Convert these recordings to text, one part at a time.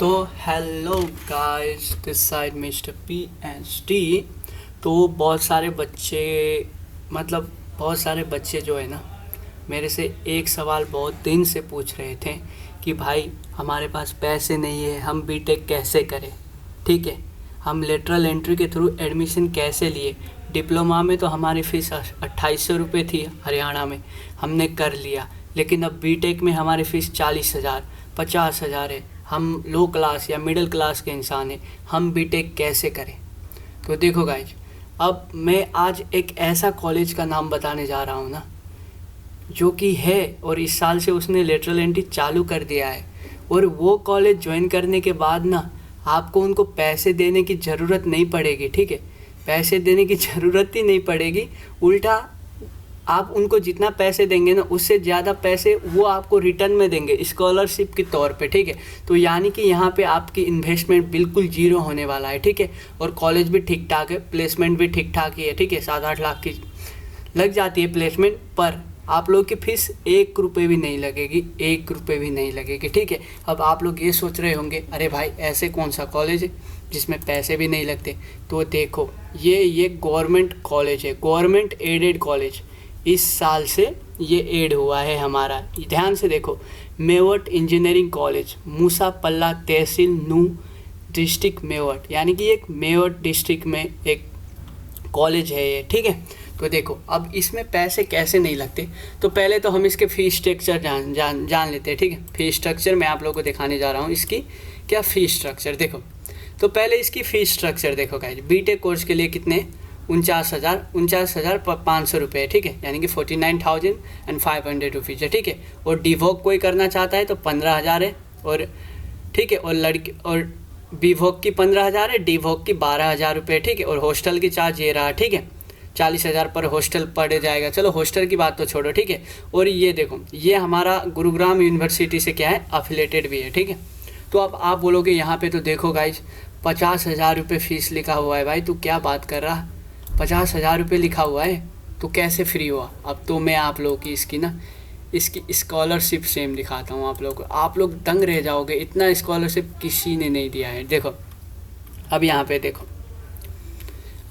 तो hello guys, this side mister PhD। तो बहुत सारे बच्चे जो है ना, मेरे से एक सवाल बहुत दिन से पूछ रहे थे कि भाई हमारे पास पैसे नहीं है, हम बीटेक कैसे करें। ठीक है, हम लेटरल एंट्री के थ्रू एडमिशन कैसे लिए। डिप्लोमा में तो हमारी फ़ीस 2800 रुपये थी हरियाणा में, हमने कर लिया। लेकिन अब बीटेक में हमारी फ़ीस 40,000 50,000 है। हम लो क्लास या मिडिल क्लास के इंसान हैं, हम बीटेक कैसे करें। तो देखो गाइज, अब मैं आज एक ऐसा कॉलेज का नाम बताने जा रहा हूँ ना, जो कि है और इस साल से उसने लेटरल एंट्री चालू कर दिया है। और वो कॉलेज ज्वाइन करने के बाद ना, आपको उनको पैसे देने की ज़रूरत नहीं पड़ेगी। ठीक है, पैसे देने की ज़रूरत ही नहीं पड़ेगी, उल्टा आप उनको जितना पैसे देंगे ना, उससे ज़्यादा पैसे वो आपको रिटर्न में देंगे स्कॉलरशिप के तौर पे। ठीक है, तो यानी कि यहाँ पे आपकी इन्वेस्टमेंट बिल्कुल जीरो होने वाला है। ठीक है, और कॉलेज भी ठीक ठाक है, प्लेसमेंट भी ठीक ठाक ही है। ठीक है, 7-8 लाख की लग जाती है प्लेसमेंट, पर आप लोग की फ़ीस 1 रुपये भी नहीं लगेगी, 1 रुपये भी नहीं लगेगी। ठीक है, अब आप लोग ये सोच रहे होंगे, अरे भाई ऐसे कौन सा कॉलेज है जिसमें पैसे भी नहीं लगते। तो देखो, ये गवर्नमेंट कॉलेज है, गवर्नमेंट एडेड कॉलेज। इस साल से ये एड हुआ है हमारा, ध्यान से देखो। मेवट इंजीनियरिंग कॉलेज, मूसा पल्ला तहसील नू, डिस्ट्रिक्ट मेवट, यानी कि एक मेवट डिस्ट्रिक्ट में एक कॉलेज है ये। ठीक है, तो देखो अब इसमें पैसे कैसे नहीं लगते। तो पहले तो हम इसके फ़ीस स्ट्रक्चर जान लेते हैं। ठीक है, फ़ीस स्ट्रक्चर मैं आप लोगों को दिखाने जा रहा हूँ, इसकी क्या फ़ीस स्ट्रक्चर। देखो, तो पहले इसकी फ़ीस स्ट्रक्चर देखो गाइस। बीटेक कोर्स के लिए कितने, 49,500 रुपये। ठीक है, यानी कि 49,500 रुपीज़ है। ठीक है, और डिवोक कोई करना चाहता है तो 15,000 है। और ठीक है, और बीवोक की 15,000 है, डिवोक की 12,000 रुपये। ठीक है, और हॉस्टल की चार्ज ये रहा। ठीक है, 40,000 पर हॉस्टल पड़ जाएगा। चलो हॉस्टल की बात तो छोड़ो। ठीक है, और ये देखो, ये हमारा गुरुग्राम यूनिवर्सिटी से क्या है, अफिलेटेड भी है। ठीक है, तो अब आप बोलोगे यहाँ पे तो देखो गाइज, 50,000 रुपये फ़ीस लिखा हुआ है। भाई तू क्या बात कर रहा, 50,000 रुपये लिखा हुआ है, तो कैसे फ्री हुआ। अब तो मैं आप लोगों की इसकी स्कॉलरशिप सेम दिखाता हूँ आप लोगों को, आप लोग दंग रह जाओगे, इतना स्कॉलरशिप किसी ने नहीं दिया है। देखो अब यहाँ पे देखो,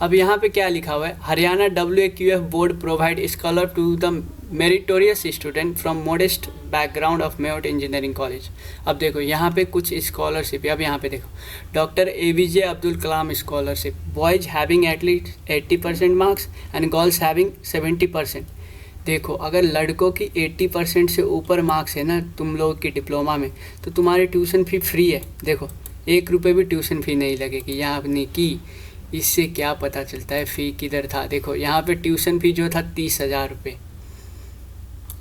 अब यहाँ पे क्या लिखा हुआ है, Haryana WAQF board provide scholar to the meritorious student from modest background of Mewat engineering college. अब देखो यहाँ पे कुछ स्कॉलरशिप, अब यहाँ पे देखो, doctor APJ Abdul Kalam scholarship, boys having at least 80% marks and girls having 70%। देखो, अगर लड़कों की 80% से ऊपर मार्क्स है ना तुम लोग की डिप्लोमा में, तो तुम्हारी ट्यूशन फ़ी फ्री है। देखो 1 रुपये भी ट्यूशन फ़ी नहीं लगेगी यहाँ अपनी की। इससे क्या पता चलता है फ़ी किधर था। देखो यहाँ पे ट्यूशन फ़ी जो था 30,000 रुपये,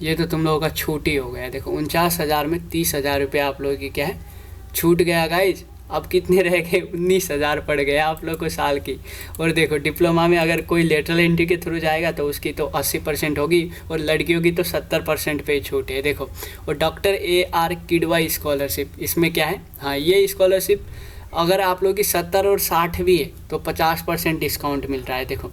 ये तो तुम लोगों का छूट ही हो गया। देखो 49,000 में 30,000 रुपये आप लोगों की क्या है, छूट गया गाइज। अब कितने रह गए, 19,000 पड़ गया आप लोग को साल की। और देखो डिप्लोमा में अगर कोई लेटरल एंट्री के थ्रू जाएगा तो उसकी तो 80% होगी, और लड़कियों की तो 70% पे छूट है। देखो, और डॉक्टर AR किडवाई स्कॉलरशिप, इसमें क्या है, हाँ ये स्कॉलरशिप अगर आप लोग की 70 और 60 भी है तो 50% डिस्काउंट मिल रहा है। देखो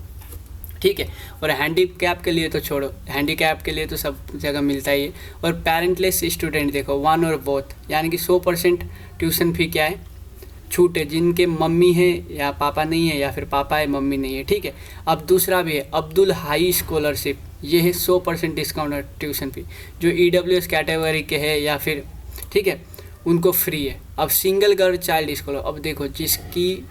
ठीक है, और हैंडीकैप के लिए तो छोड़ो, हैंडीकैप के लिए तो सब जगह मिलता ही है। और पेरेंटलेस स्टूडेंट देखो, 1 और बोथ, यानी कि 100% ट्यूशन फ़ी क्या है, छूट है, जिनके मम्मी है या पापा नहीं है, या फिर पापा है मम्मी नहीं है। ठीक है, अब दूसरा भी है अब्दुल हाई स्कॉलरशिप, ये है 100% डिस्काउंट है ट्यूशन फ़ी, जो EWS कैटेगरी के है या फिर, ठीक है, उनको फ्री है। अब सिंगल गर्ल चाइल्ड स्कॉलर, अब देखो जिसकी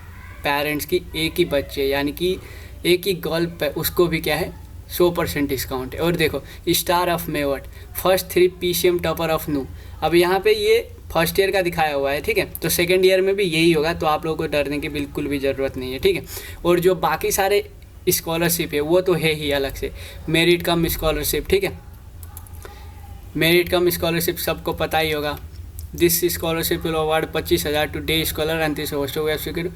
पेरेंट्स की एक ही बच्चे, यानी कि एक ही गर्ल पे, उसको भी क्या है 100% डिस्काउंट है। और देखो star of Mewat, first 3 PCM topper of Nuh, अब यहाँ पे ये फर्स्ट ईयर का दिखाया हुआ है। ठीक है, तो सेकेंड ईयर में भी यही होगा, तो आप लोगों को डरने की बिल्कुल भी ज़रूरत नहीं है। ठीक है, और जो बाकी सारे स्कॉलरशिप है वो तो है ही अलग से, मेरिट कम स्कॉलरशिप। ठीक है, मेरिट कम स्कॉलरशिप सबको पता ही होगा। This scholarship will award 25,000 to day scholar and this hostel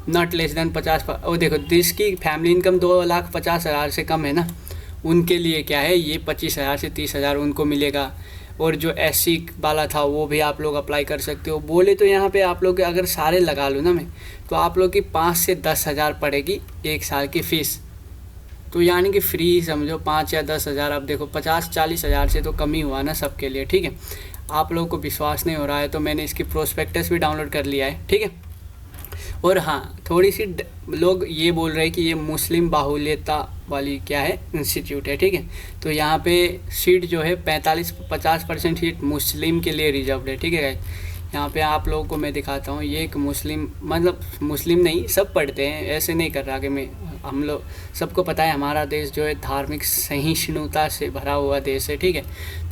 not less than 50। और देखो जिसकी फैमिली इनकम 2,50,000 से कम है ना, उनके लिए क्या है, ये 25,000 से 30,000 उनको मिलेगा। और जो SC वाला था वो भी आप लोग अप्लाई कर सकते हो। बोले तो यहाँ पे आप लोग अगर सारे लगा लूँ ना मैं, तो आप लोग की 5 से 10,000 पड़ेगी 1 साल की फ़ीस। तो यानी कि फ्री समझो 5 या 10,000। अब देखो 50-40 हज़ार से तो कम ही हुआ ना सबके लिए। ठीक है, आप लोगों को विश्वास नहीं हो रहा है तो मैंने इसकी प्रोस्पेक्टस भी डाउनलोड कर लिया है, ठीक है। और हाँ, थोड़ी सी लोग ये बोल रहे हैं कि ये मुस्लिम बाहुल्यता वाली क्या है इंस्टीट्यूट है, ठीक है। तो यहाँ पे सीट जो है 50% सीट मुस्लिम के लिए रिजर्व है, ठीक है गाइस। यहाँ पे आप लोगों को मैं दिखाता हूँ, ये एक मुस्लिम, मतलब मुस्लिम नहीं, सब पढ़ते हैं, ऐसे नहीं कर रहा कि मैं, हम लोग सबको पता है हमारा देश जो है धार्मिक सहिष्णुता से भरा हुआ देश है, ठीक है।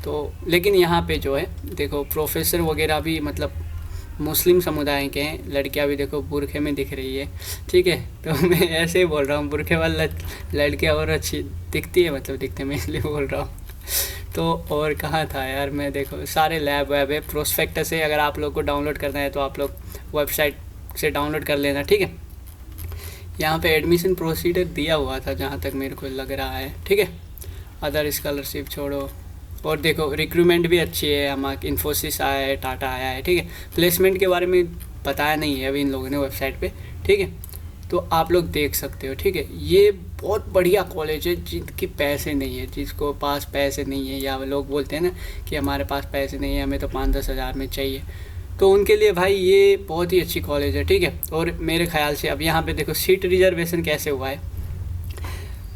तो लेकिन यहाँ पे जो है देखो प्रोफेसर वगैरह भी मतलब मुस्लिम समुदाय के हैं, लड़कियां भी देखो बुरखे में दिख रही है, ठीक है। तो मैं ऐसे ही बोल रहा हूँ, बुरखे वाला लड़कियां और अच्छी दिखती है, मतलब दिखते मैं इसलिए बोल रहा हूँ। तो और कहाँ था यार, मैं देखो सारे लैब वैब है, प्रोस्पेक्टस है, अगर आप लोग को डाउनलोड करना है तो आप लोग वेबसाइट से डाउनलोड कर लेना, ठीक है। यहाँ पे एडमिशन प्रोसीजर दिया हुआ था जहाँ तक मेरे को लग रहा है, ठीक है। अदर स्कॉलरशिप छोड़ो, और देखो रिक्रूटमेंट भी अच्छी है, हमारे इन्फोसिस आया है, टाटा आया है, ठीक है। प्लेसमेंट के बारे में बताया नहीं है अभी इन लोगों ने वेबसाइट पे, ठीक है। तो आप लोग देख सकते हो, ठीक है। ये बहुत बढ़िया कॉलेज है, जिनके पैसे नहीं है, जिसको पास पैसे नहीं है, या लोग बोलते हैं ना कि हमारे पास पैसे नहीं है, हमें तो 5-10 हज़ार में चाहिए, तो उनके लिए भाई ये बहुत ही अच्छी कॉलेज है, ठीक है। और मेरे ख्याल से अब यहाँ पे देखो सीट रिजर्वेशन कैसे हुआ है,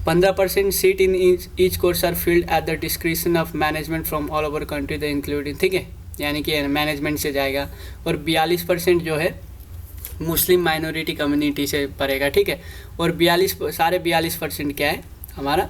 15% seat in each course are filled at the description of management from all over country the including, ठीक है, यानी कि मैनेजमेंट से जाएगा। और 42% जो है मुस्लिम माइनॉरिटी कम्युनिटी से पड़ेगा, ठीक है। और 42% क्या है हमारा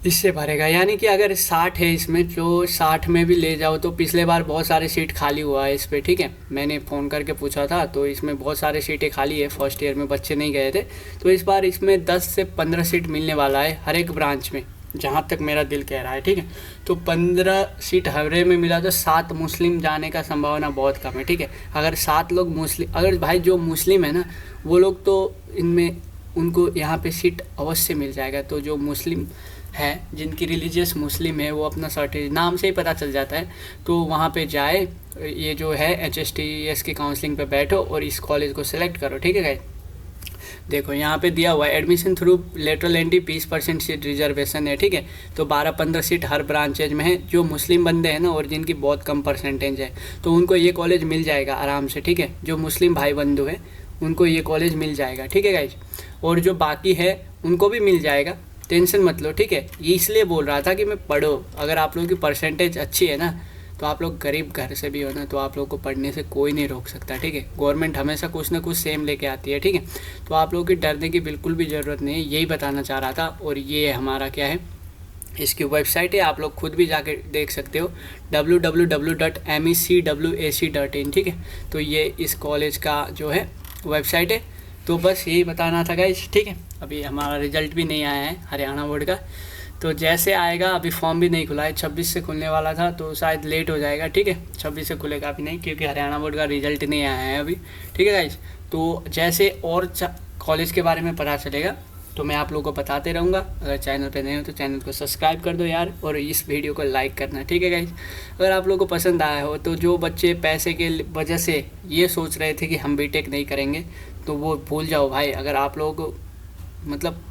इससे भरेगा, यानी कि अगर 60 है इसमें, जो 60 में भी ले जाओ तो पिछले बार बहुत सारे सीट खाली हुआ है इस पर, ठीक है। मैंने फ़ोन करके पूछा था तो इसमें बहुत सारे सीटें खाली है, फर्स्ट ईयर में बच्चे नहीं गए थे, तो इस बार इसमें 10 से 15 सीट मिलने वाला है हर एक ब्रांच में, जहाँ तक मेरा दिल कह रहा है, ठीक है। तो 15 सीट हरे में मिला तो 7 मुस्लिम जाने का संभावना बहुत कम है, ठीक है। अगर 7 लोग मुस्लिम, अगर भाई जो मुस्लिम है ना वो लोग तो इनमें उनको यहाँ पे सीट अवश्य मिल जाएगा। तो जो मुस्लिम है, जिनकी रिलीजियस मुस्लिम है, वो अपना सर्टिफिकेट नाम से ही पता चल जाता है, तो वहाँ पे जाए, ये जो है HSTS की काउंसलिंग पे बैठो और इस कॉलेज को सिलेक्ट करो, ठीक है गाइस। देखो यहाँ पे दिया हुआ है admission through lateral entry 20% seat reservation है, ठीक है। तो 12-15 सीट हर ब्रांचेज में है। जो मुस्लिम बंदे हैं ना और जिनकी बहुत कम परसेंटेज है तो उनको ये कॉलेज मिल जाएगा आराम से, ठीक है। जो मुस्लिम भाई बंधु हैं उनको ये कॉलेज मिल जाएगा, ठीक है गाइज। और जो बाकी है उनको भी मिल जाएगा, टेंशन मत लो, ठीक है। ये इसलिए बोल रहा था कि मैं पढ़ो, अगर आप लोगों की परसेंटेज अच्छी है ना, तो आप लोग गरीब घर से भी हो ना, तो आप लोगों को पढ़ने से कोई नहीं रोक सकता, ठीक है। गवर्नमेंट हमेशा कुछ ना कुछ सेम लेके आती है, ठीक है। तो आप लोगों की डरने की बिल्कुल भी ज़रूरत नहीं है, यही बताना चाह रहा था। और ये हमारा क्या है, इसकी वेबसाइट है, आप लोग खुद भी जाके देख सकते हो, www.mecwac.in, ठीक है। तो ये इस कॉलेज का जो है वेबसाइट है। तो बस यही बताना था गाइस, ठीक है। अभी हमारा रिजल्ट भी नहीं आया है हरियाणा बोर्ड का, तो जैसे आएगा, अभी फॉर्म भी नहीं खुला है, 26 से खुलने वाला था तो शायद लेट हो जाएगा, ठीक है। 26 से खुलेगा अभी नहीं, क्योंकि हरियाणा बोर्ड का रिजल्ट नहीं आया है अभी, ठीक है गाइस। तो जैसे और कॉलेज के बारे में पता चलेगा तो मैं आप लोगों को बताते रहूँगा। अगर चैनल पे नए हो तो चैनल को सब्सक्राइब कर दो यार, और इस वीडियो को लाइक करना, ठीक है गाइस। अगर आप लोगों को पसंद आया हो तो जो बच्चे पैसे के वजह से ये सोच रहे थे कि हम बीटेक नहीं करेंगे, तो वो भूल जाओ भाई। अगर आप लोगों को मतलब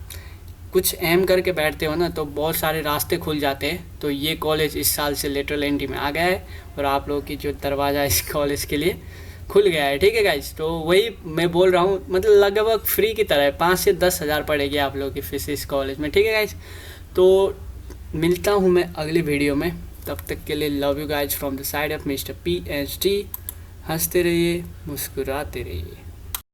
कुछ एम करके बैठते हो ना, तो बहुत सारे रास्ते खुल जाते हैं। तो ये कॉलेज इस साल से लेटरल एंट्री में आ गया है और आप लोगों की जो दरवाज़ा इस कॉलेज के लिए खुल गया है, ठीक है गाइस। तो वही मैं बोल रहा हूँ, मतलब लगभग फ्री की तरह 5 से 10 हज़ार पड़ेगी आप लोगों की फीस इस कॉलेज में, ठीक है गाइस। तो मिलता हूँ मैं अगली वीडियो में, तब तक के लिए love you guys from the side of mister PhD। हंसते रहिए, मुस्कुराते रहिए।